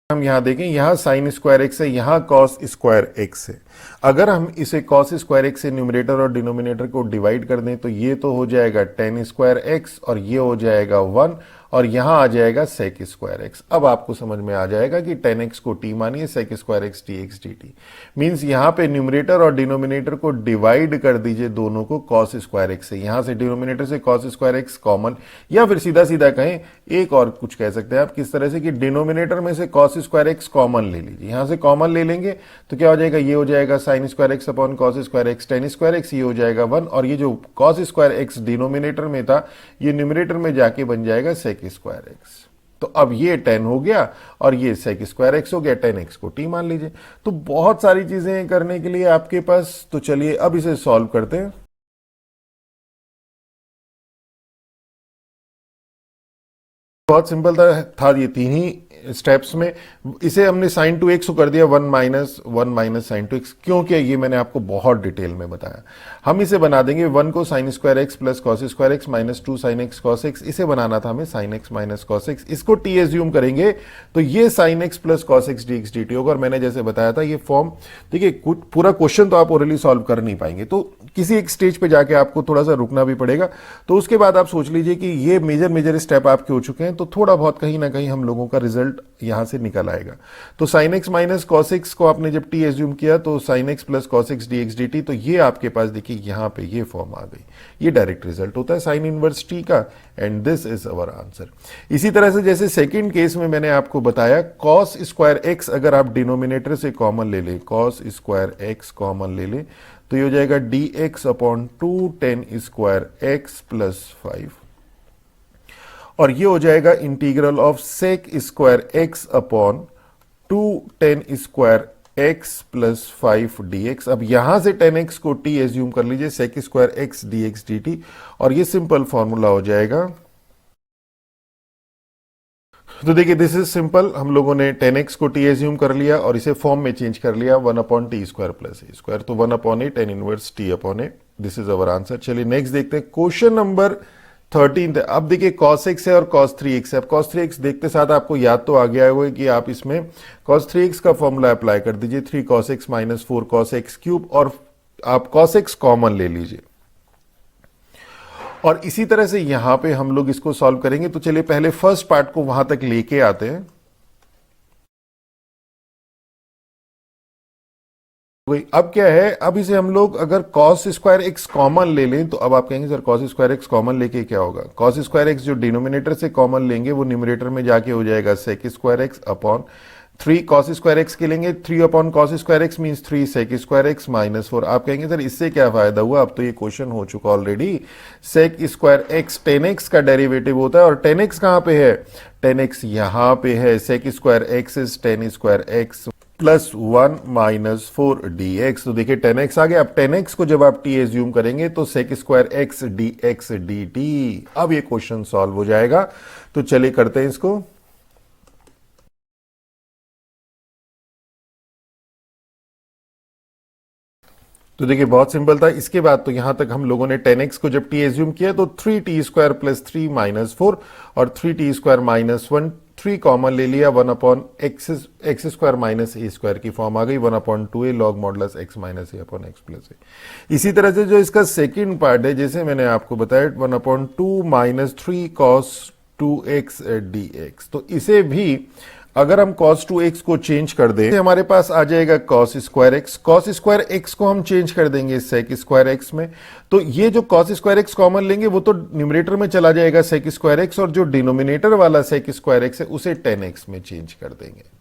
हम यहां देखें, यहां sin स्क्वायर एक्स है, यहां cos स्क्वायर एक्स है। अगर हम इसे cos स्क्वायर एक्स से न्यूमरेटर और डिनोमिनेटर को डिवाइड कर दें, तो ये तो हो जाएगा tan स्क्वायर एक्स, और ये हो जाएगा 1, और यहां आ जाएगा sec स्क्वायर एक्स। अब आपको समझ में आ जाएगा कि tan x को t मानिए, sec square x dx dt means यहां पे न्यूमरेटर और डिनोमिनेटर को डिवाइड कर दीजिए दोनों को cos स्क्वायर एक्स से। यहां से डिनोमिनेटर से cos स्क्वायर एक्स कॉमन, या फिर सीधा सीधा कहें, एक और कुछ कह सकते हैं आप किस तरह से, कि डिनोमिनेटर में से cos स्क्वायर एक्स कॉमन ले लीजिए। यहां से कॉमन ले लेंगे तो क्या हो जाएगा, ये हो जाएगा sin square x upon cos square x tan square x, ये हो जाएगा 1, और ये जो cos स्क्वायर एक्स डिनोमिनेटर में था, ये न्यूमरेटर में जाके बन जाएगा sec स्क्वायर एक्स। तो अब ये tan हो गया और ये sec स्क्वायर एक्स हो गया, tan x को t मान लीजिए। तो बहुत सारी चीजें करने के लिए आपके पास, तो चलिए अब इसे सॉल्व करते हैं। बहुत सिंपल था ये तीन ही स्टेप्स में। इसे हमने sin 2x को कर दिया 1 माइनस sin 2x, क्योंकि ये मैंने आपको बहुत डिटेल में बताया। हम इसे बना देंगे 1 को sin square x plus cos square x minus 2 sin x cos x, इसे बनाना था हमें sin x minus cos x। इसको t एज्यूम करेंगे तो ये sin x plus cos x dx dt होगा। और मैंने जैसे बताया था ये फॉर्म, देखिए पूरा क्वेश्चन तो आप ओरली सॉल्व कर नहीं पाएंगे, तो किसी एक स्टेज पे जाके आपको थोड़ा सा रुकना भी पड़ेगा। तो उसके बाद आप सोच लीजिए कि ये मेजर स्टेप आपके हो चुके हैं, तो थोड़ा बहुत कहीं ना कहीं हम लोगों का रिजल्ट रिजल्ट यहां से निकल आएगा। तो sine x minus cos x को आपने जब टी एज्यूम किया तो sine x plus cos x d x d t, तो ये आपके पास देखिए यहां पे ये फॉर्म आ गई। ये डायरेक्ट रिजल्ट होता है साइन इनवर्स टी का, and this is our answer. इसी तरह से जैसे सेकेंड केस में मैंने आपको बताया, कॉस स्क्वायर एक्स अगर आप डिनोमिनेटर से कॉमन ले लें, कॉस स्क्वायर एक्स कॉमन ले लें, तो ये हो जाएगा d x upon 2 tan square x plus 5, और ये हो जाएगा integral of sec square x upon 2 tan square x plus 5 d x. अब यहां से 10x को t एज्यूम कर लीजिए, sec square x d x d t, और ये सिंपल फॉर्मूला हो जाएगा। तो देखिए दिस इज सिंपल, हम लोगों ने 10x को t एज्यूम कर लिया और इसे फॉर्म में चेंज कर लिया 1 upon t square plus a square, तो 1 upon a tan inverse T upon A, this is our answer. चलिए नेक्स्ट देखते हैं, क्वेश्चन नंबर 13 है। अब देखिए cos x है और cos 3x है। अब cos 3x देखते साथ आपको याद तो आ गया होगा कि आप इसमें cos 3x का फॉर्मूला अप्लाई कर दीजिए, 3 cos x minus 4 cos x cube, और आप cos x कॉमन ले लीजिए। और इसी तरह से यहां पे हम लोग इसको सॉल्व करेंगे। तो चलिए पहले फर्स्ट पार्ट को वहां तक लेके आते हैं। अब क्या है, अब इसे हम लोग अगर cos स्क्वायर एक्स कॉमन ले लें, तो अब आप कहेंगे sir cos square x common लेके क्या होगा। cos स्क्वायर एक्स जो डिनोमिनेटर से कॉमन लेंगे वो न्यूमरेटर में जाके हो जाएगा sec square x upon 3 cos square x के लेंगे, 3 upon cos square x means 3 sec square x minus 4। आप कहेंगे सर इससे क्या फायदा हुआ, अब तो ये क्वेश्चन हो चुका already. sec square x 10x का डेरिवेटिव होता है, और 10x कहां पे है, 10x यहां पे है। sec square x is 10 square x plus 1 minus 4 D x. तो देखिए 10x आ गया। अब 10x को जब आप t एज्यूम करेंगे तो sec square x d x d T. अब ये क्वेश्चन सॉल्व हो जाएगा। तो चलिए करते हैं इसको। तो देखिए बहुत सिंपल था। इसके बाद तो यहां तक हम लोगों ने 10x को जब t एज्यूम किया तो 3t स्क्वायर प्लस 3 माइनस 4 और 3t स्क्वायर माइनस 1, 3 कॉमन ले लिया, 1 upon x square minus a square की फॉर्म आ गई, 1 upon 2a log modulus x minus a upon x plus a. इसी तरह से जो इसका सेकेंड पार्ट है, जैसे मैंने आपको बताया 1 upon 2 minus 3 cos 2x D x, तो इसे भी अगर हम cos 2x को चेंज कर दें तो हमारे पास आ जाएगा cos square x. cos square x को हम चेंज कर देंगे sec स्क्वायर एक्स में, तो ये जो cos स्क्वायर एक्स कॉमन लेंगे वो तो न्यूमरेटर में चला जाएगा sec स्क्वायर एक्स, और जो डिनोमिनेटर वाला sec स्क्वायर एक्स है उसे 10x में चेंज कर देंगे।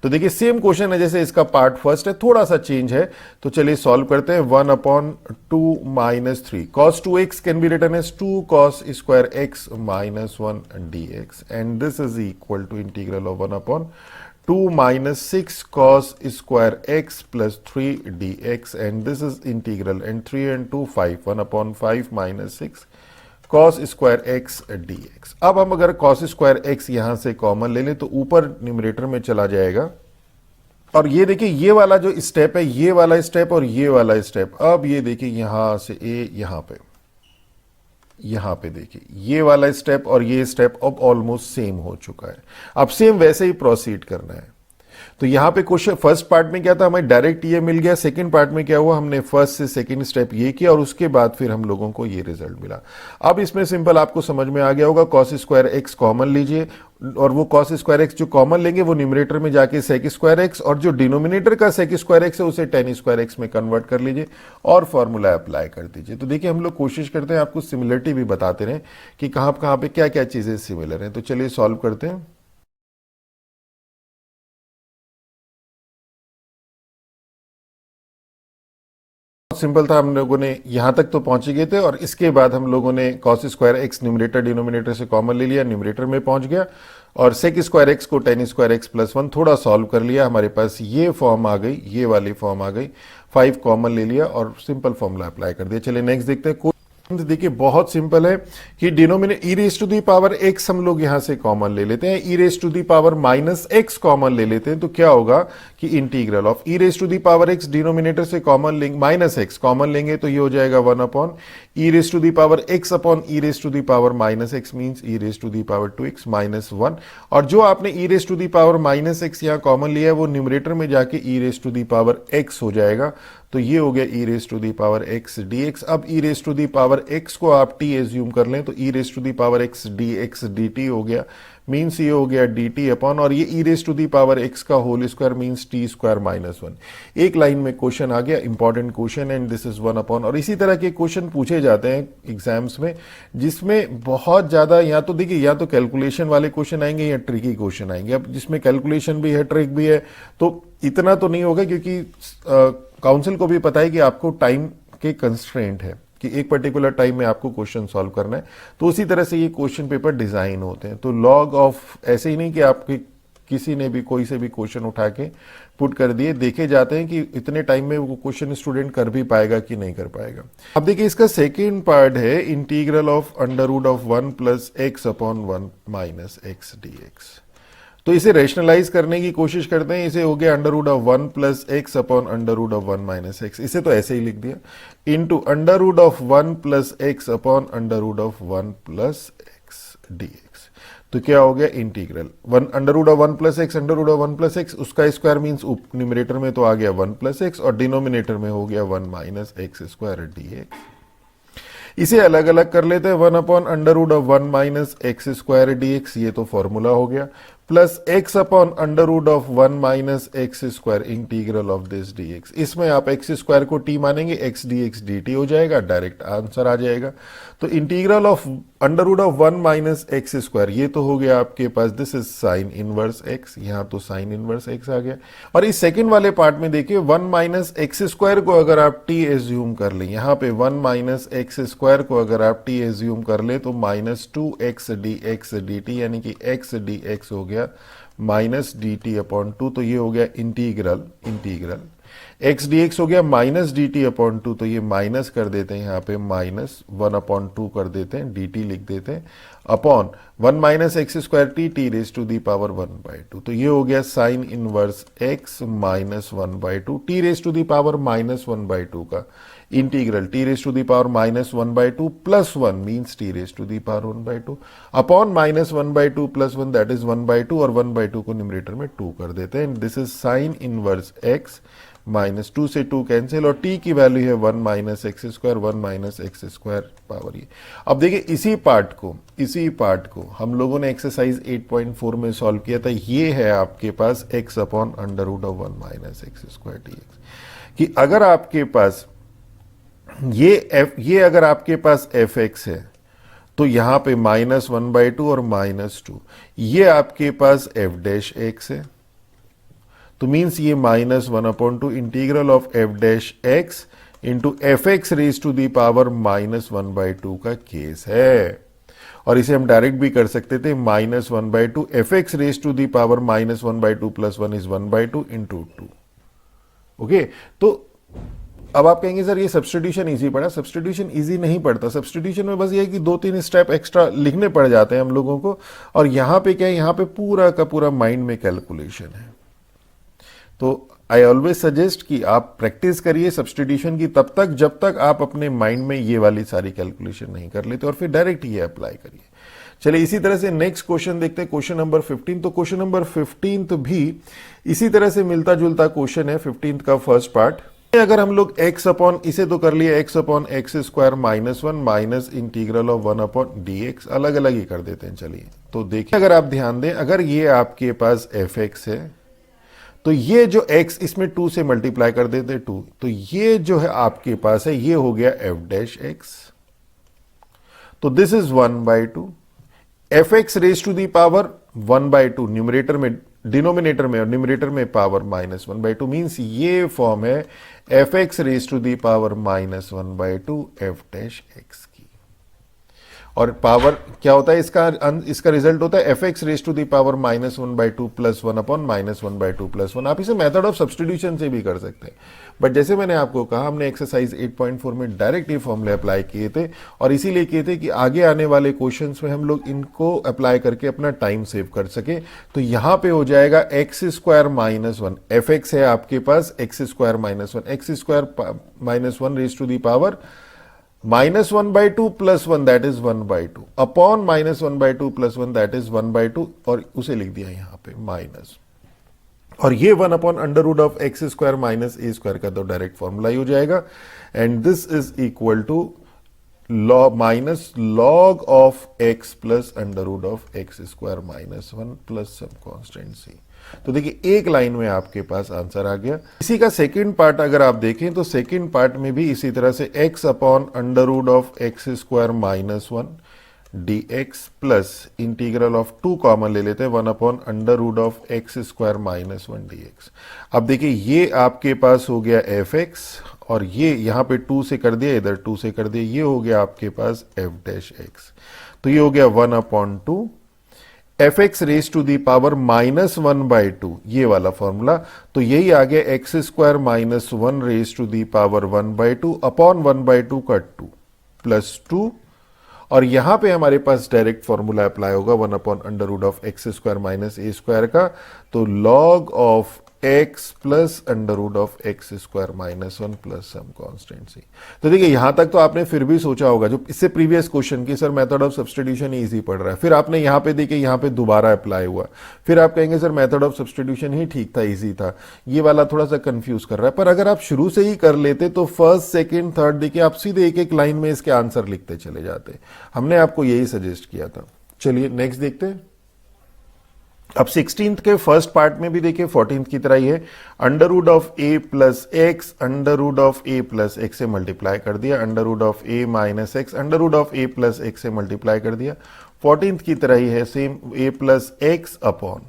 तो देखिए सेम क्वेश्चन है जैसे इसका पार्ट फर्स्ट है, थोड़ा सा चेंज है। तो चलिए सॉल्व करते हैं। 1 upon 2 minus 3 cos 2x can be written as 2 cos square x minus 1 dx, and this is equal to integral of 1 upon 2 minus 6 cos square x plus 3 dx, and this is integral, and 3 and 2 5, 1 upon 5 minus 6 cos square x dx। अब हम अगर cos square x यहां से common ले लें तो ऊपर numerator में चला जाएगा, और ये देखिए ये वाला जो स्टेप है, ये वाला स्टेप और ये वाला स्टेप, अब ये देखिए यहां से ए यहां पे देखिए ये वाला स्टेप और ये स्टेप अब ऑलमोस्ट सेम हो चुका है। अब सेम वैसे ही प्रोसीड करना है। तो यहां पे क्वेश्चन फर्स्ट पार्ट में क्या था, हमें डायरेक्ट ये मिल गया। सेकंड पार्ट में क्या हुआ, हमने फर्स्ट से सेकंड स्टेप ये किया और उसके बाद फिर हम लोगों को ये रिजल्ट मिला। अब इसमें सिंपल आपको समझ में आ गया होगा, cos स्क्वायर एक्स कॉमन लीजिए, और वो cos स्क्वायर एक्स जो कॉमन लेंगे वो न्यूमरेटर में जाके sec स्क्वायर एक्स, और जो डिनोमिनेटर का sec स्क्वायर एक्स है उसे tan स्क्वायर एक्स में कन्वर्ट कर लीजिए और फॉर्मूला अप्लाई कर दीजिए। तो देखिए हम लोग कोशिश करते हैं आपको सिमिलरिटी भी बताते रहे कि कहां पे क्या क्या चीजें सिमिलर हैं। तो चलिए सॉल्व करते हैं। सिंपल था, हम लोगों ने यहां तक तो पहुंच गए थे, और इसके बाद हम लोगों ने cos square x numerator denominator से कॉमन ले लिया, न्यूमरेटर में पहुंच गया, और sec स्क्वायर एक्स को tan स्क्वायर एक्स प्लस 1 थोड़ा सॉल्व कर लिया, हमारे पास ये फॉर्म आ गई, ये वाली फॉर्म आ गई, 5 कॉमन ले लिया और सिंपल फॉर्मूला अप्लाई कर दिया। चलिए नेक्स्ट देखते हैं। देखिए बहुत सिंपल है कि denominator e raise to the power x हम लोग यहां से कॉमन ले लेते हैं, e raise to the power minus x common ले लेते हैं, तो क्या होगा कि integral of e raise to the power x denominator से कॉमन लेंगे, माइनस एक्स कॉमन लेंगे तो ये हो जाएगा 1 upon e raise to the power x upon e raise to the power minus x, means e raise to the power 2x minus 1, और जो आपने e raise to the power minus x यहां कॉमन लिया है वो न्यूमरेटर में जाके e raise to the power x हो जाएगा। तो ये हो गया e raise to the power x d x. अब e raise to the power x को आप टी एज्यूम कर लें तो e raise to the power x d x d t हो गया, मीन्स ये हो गया डी टी अपॉन, और ये e raise to the power x का whole square means t square minus one. एक लाइन में क्वेश्चन आ गया, important question, and this is one upon. और इसी तरह के क्वेश्चन पूछे जाते हैं एग्जाम्स में, जिसमें बहुत ज्यादा, या तो देखिए या तो कैलकुलेशन वाले क्वेश्चन आएंगे या ट्रिकी क्वेश्चन आएंगे। अब जिसमें कैलकुलेशन भी है, ट्रिक भी है, तो इतना तो नहीं होगा, क्योंकि काउंसिल को भी पता है कि आपको टाइम के कंस्ट्रेंट है कि एक पर्टिकुलर टाइम में आपको क्वेश्चन सॉल्व करना है। तो उसी तरह से ये क्वेश्चन पेपर डिजाइन होते हैं। तो लॉग ऑफ ऐसे ही नहीं कि आपके किसी ने भी कोई से भी क्वेश्चन उठा के पुट कर दिए, देखे जाते हैं कि इतने टाइम में वो क्वेश्चन स्टूडेंट कर भी पाएगा कि नहीं कर पाएगा। अब देखिए इसका सेकेंड पार्ट है integral of under root of 1 plus x upon 1 minus x d x. तो इसे रेशनलाइज करने की कोशिश करते हैं। इसे हो गया under root of 1 plus x upon under root of 1 minus x, इसे तो ऐसे ही लिख दिया, into under root of 1 plus x upon under root of 1 plus x d x. तो क्या हो गया integral under root of 1 plus x, under root of 1 plus x, उसका स्क्वायर मीन्स न्यूमरेटर में तो आ गया 1 प्लस एक्स, और डिनोमिनेटर में हो गया 1 minus x square d x. इसे अलग अलग कर लेते हैं, 1 upon under root of 1 minus x square d x, ये तो फॉर्मूला हो गया, plus x upon under root of 1 minus x square integral of this d x. इसमें आप एक्स स्क्वायर को टी मानेंगे, x d x d t हो जाएगा, डायरेक्ट आंसर आ जाएगा। तो integral of under root of 1 minus x square, ये तो हो गया आपके पास, this is sine inverse x, यहां तो साइन इनवर्स एक्स आ गया। और इस सेकंड वाले पार्ट में देखिए 1 माइनस एक्स स्क्वायर को अगर आप टी एज्यूम कर लें, यहां पे 1 माइनस एक्स स्क्वायर को अगर आप टी एज्यूम कर ले तो माइनस 2 एक्स डी टी, यानी कि एक्स डी एक्स हो गया माइनस डी टी अपॉन 2। तो ये हो गया इंटीग्रल एक्स डी एक्स हो गया माइनस डी टी अपॉन 2, तो ये माइनस कर देते हैं, यहाँ पे माइनस 1 अपॉन 2 कर देते हैं, डी टी लिख देते हैं, upon 1 minus x square t raise to the power 1/2। तो ये हो गया sine inverse x minus 1/2 t raise to the power minus 1/2 का integral t raise to the power minus 1/2 plus 1 means t raise to the power 1/2 upon minus 1/2 plus 1 that is 1/2, और 1/2 को numerator में 2 कर देते हैं। This is sine inverse x minus 2 से 2 cancel, और t की वैल्यू है 1 minus x square, 1 minus x square power ये। अब देखिए इसी पार्ट को हम लोगों ने एक्सरसाइज 8.4 में सॉल्व किया था। ये है आपके पास x upon under root of 1 minus x square d x, कि अगर आपके पास ये अगर आपके पास एफ एक्स है तो यहां पे माइनस 1/2 और माइनस 2, ये आपके पास एफ डैश एक्स है, तो मीन्स ये minus 1/2 integral of f dash x into f x raise to the power minus 1/2 का केस है। और इसे हम डायरेक्ट भी कर सकते थे, minus 1/2 f x raise to the power minus 1/2 plus 1 is 1/2 into 2। Okay, तो अब आप कहेंगे सर ये सब्स्टिट्यूशन इजी पड़ा। सब्स्टिट्यूशन इजी नहीं पड़ता, सब्स्टिट्यूशन में बस ये है कि 2-3 स्टेप एक्स्ट्रा लिखने पड़ जाते हैं हम लोगों को, और यहां पे क्या है, यहां पे पूरा का पूरा माइंड में कैलकुलेशन है। तो आई ऑलवेज सजेस्ट कि आप प्रैक्टिस करिए सब्स्टिट्यूशन की तब तक जब तक आप अपने माइंड में ये वाली सारी कैलकुलेशन नहीं कर लेते, और फिर डायरेक्ट ये अप्लाई करिए। चलिए इसी तरह से नेक्स्ट क्वेश्चन देखते हैं, क्वेश्चन नंबर 15। तो क्वेश्चन नंबर 15 भी इसी तरह से मिलता जुलता क्वेश्चन है, 15 का फर्स्ट पार्ट। अगर हम लोग x अपॉन, इसे तो कर लिया x upon x square minus 1 minus integral of 1 upon D x, अलग अलग ही कर देते हैं। चलिए तो देखिए, अगर आप ध्यान दें, अगर ये आपके पास एफ एक्स है तो ये जो x इसमें 2 से मल्टीप्लाई कर देते 2, तो ये जो है आपके पास है, ये हो गया एफ डैश एक्स, तो this is 1/2 f x raise to the power 1/2 numerator में, डिनोमिनेटर में और न्यूमरेटर में पावर माइनस 1/2, मीन्स ये फॉर्म है f x raise to the power minus 1/2 f dash x की। और पावर क्या होता है इसका रिजल्ट होता है f x raise to the power minus 1/2 plus 1 upon minus 1/2 plus 1। आप इसे मेथड ऑफ सब्स्टिट्यूशन से भी कर सकते हैं, बट जैसे मैंने आपको कहा, हमने एक्सरसाइज 8.4 में डायरेक्ट ये फॉर्मूले अप्लाई किए थे, और इसीलिए किए थे कि आगे आने वाले क्वेश्चंस में हम लोग इनको अप्लाई करके अपना टाइम सेव कर सके। तो यहां पे हो जाएगा x square minus 1, f x है आपके पास x square minus 1, x square minus 1 raise to the power minus 1/2 plus 1 that is 1/2 upon minus 1/2 plus 1 that is 1/2, और उसे लिख दिया यहां पे माइनस, और ये 1 upon under root of x square minus a square का तो डायरेक्ट फॉर्मूला ही हो जाएगा, and this is equal to minus log of x plus under root of x square minus 1 plus some constant c. तो देखिए एक line में आपके पास आंसर आ गया। इसी का सेकंड पार्ट अगर आप देखें तो सेकंड पार्ट में भी इसी तरह से x upon under root of x square minus 1 dx plus integral of 2 common ले लेते हैं 1 upon under root of x square minus 1 dx। अब देखिए ये आपके पास हो गया fx और ये यहां पे 2 से कर दिया, इधर 2 से कर दिया, ये हो गया आपके पास f डैश x। तो ये हो गया 1 upon 2 f x raise to the power minus 1/2, ये वाला फॉर्मूला। तो यही आ गया x square minus 1 raise to the power 1/2 upon 1/2 का 2 प्लस 2, और यहां पे हमारे पास डायरेक्ट फॉर्मूला अप्लाई होगा 1 upon under root of x square minus a square का। तो log of x plus under root of x square minus 1 plus some constant c. तो देखिए यहां तक तो आपने फिर भी सोचा होगा जो इससे प्रीवियस क्वेश्चन की sir method of substitution easy पड़ रहा है, फिर आपने यहां पे देखिए यहां पे दोबारा अप्लाई हुआ, फिर आप कहेंगे सर मेथड ऑफ सब्स्टिट्यूशन ही ठीक था, इजी था, ये वाला थोड़ा सा कंफ्यूज कर रहा है। पर अगर आप शुरू से ही कर लेते तो फर्स्ट सेकेंड थर्ड देखिए आप सीधे एक एक लाइन में इसके आंसर लिखते चले जाते। हमने आपको यही सजेस्ट किया था। चलिए नेक्स्ट देखते हैं। अब 16th के फर्स्ट पार्ट में भी देखिए 14th की तरह ही है, under root of a plus x under root of a plus x से मल्टीप्लाई कर दिया, under root of a minus x under root of a plus x से मल्टीप्लाई कर दिया। 14th की तरह ही है same, a plus x upon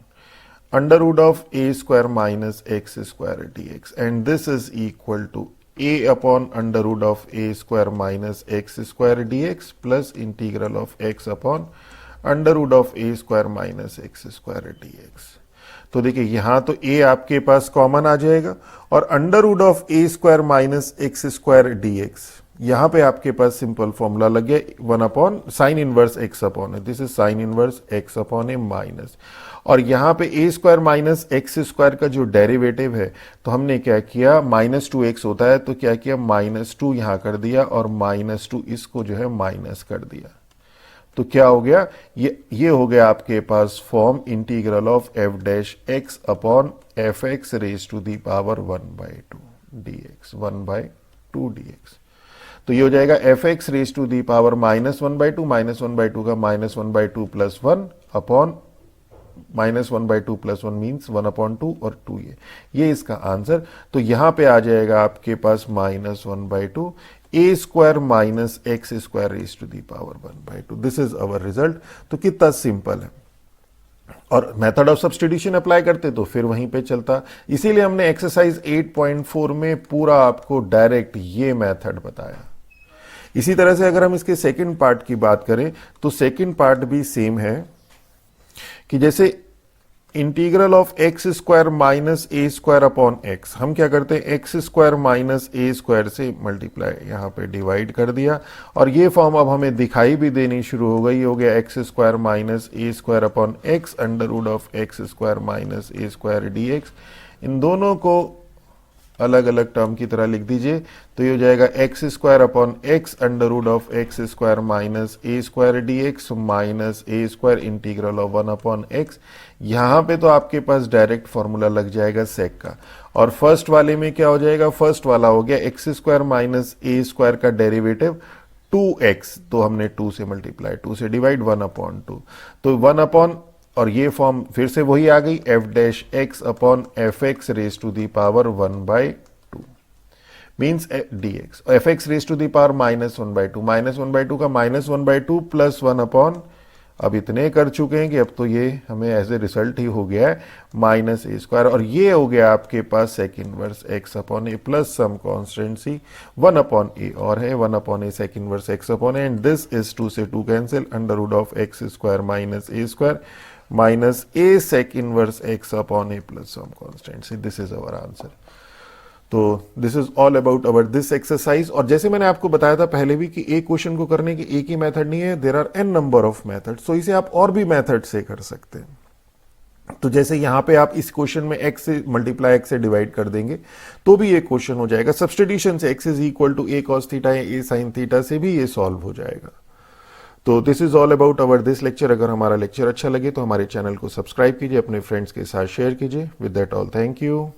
under root of a square minus x square d x, and this is equal to a upon under root of a square minus x square d x plus integral of x upon under root of a square minus x square d x. तो देखिए यहां तो ए आपके पास common आ जाएगा और under root of a square minus x square d x, यहां पे आपके पास सिंपल फॉर्मूला लग गया 1 upon sine inverse x upon है, this is sine inverse x upon a minus, और यहां पे a square minus x square का जो डेरिवेटिव है तो हमने क्या किया, -2x होता है तो क्या किया, -2 यहां कर दिया और -2 इसको जो है माइनस कर दिया। तो क्या हो गया, ये हो गया आपके पास form integral of f dash x upon f x raise to the power 1/2 dx, 1/2 dx। तो ये हो जाएगा f x raise to the power -1/2, -1/2 का -1/2 प्लस 1 अपॉन -1/2 प्लस 1 मीन्स 1/2 और 2, ये इसका आंसर। तो यहां पे आ जाएगा आपके पास -1/2 a square minus x square raise to the power 1/2, this is our result. तो कितना सिंपल है, और मेथड ऑफ सब्स्टिट्यूशन अप्लाई करते तो फिर वहीं पे चलता। इसीलिए हमने एक्सरसाइज 8.4 में पूरा आपको डायरेक्ट ये मेथड बताया। इसी तरह से अगर हम इसके सेकंड पार्ट की बात करें तो सेकंड पार्ट भी सेम है कि जैसे integral of x square minus a square upon x, हम क्या करते हैं x square minus a square से मल्टीप्लाई यहां पे डिवाइड कर दिया, और ये फॉर्म अब हमें दिखाई भी देनी शुरू हो गई, हो गया x square minus a square upon x under root of x square minus a square d x. इन दोनों को अलग अलग टर्म की तरह लिख दीजिए, तो ये हो जाएगा x square upon x under root of x square minus a square d x minus a square integral of 1 upon x. यहां पे तो आपके पास डायरेक्ट फॉर्मूला लग जाएगा सेक का, और फर्स्ट वाले में क्या हो जाएगा, फर्स्ट वाला हो गया x square minus a square का डेरिवेटिव 2x, तो हमने 2 से मल्टीप्लाई 2 से डिवाइड 1/2, तो 1 अपॉन, और ये फॉर्म फिर से वही आ गई f dash x upon f x raise to the power 1/2 means dx, f x raise to the power -1/2, -1/2 का -1/2 प्लस 1 अपॉन, अब इतने कर चुके हैं कि अब तो ये हमें एज ए रिजल्ट ही हो गया है माइनस ए स्क्वायर, और ये हो गया आपके पास sec inverse x upon a plus some constant c 1 upon a, और है 1 upon a sec inverse x upon a, and this is 2 से 2 cancel, under root of x square minus a square minus a sec inverse x upon a plus some constant c, this is our answer. तो this is all about our this exercise. और जैसे मैंने आपको बताया था पहले भी कि एक क्वेश्चन को करने की एक ही मेथड नहीं है, there are n number of methods, तो इसे आप और भी मेथड से कर सकते हैं। तो जैसे यहां पे आप इस क्वेश्चन में x से मल्टीप्लाई x से डिवाइड कर देंगे तो भी ये क्वेश्चन हो जाएगा। सब्स्टिट्यूशन से x is equal to a cos theta या a sin थीटा से भी ये सॉल्व हो जाएगा। तो this is all about our this lecture. अगर हमारा लेक्चर अच्छा लगे तो हमारे चैनल को सब्सक्राइब कीजिए, अपने फ्रेंड्स के साथ शेयर कीजिए। With that all, thank you.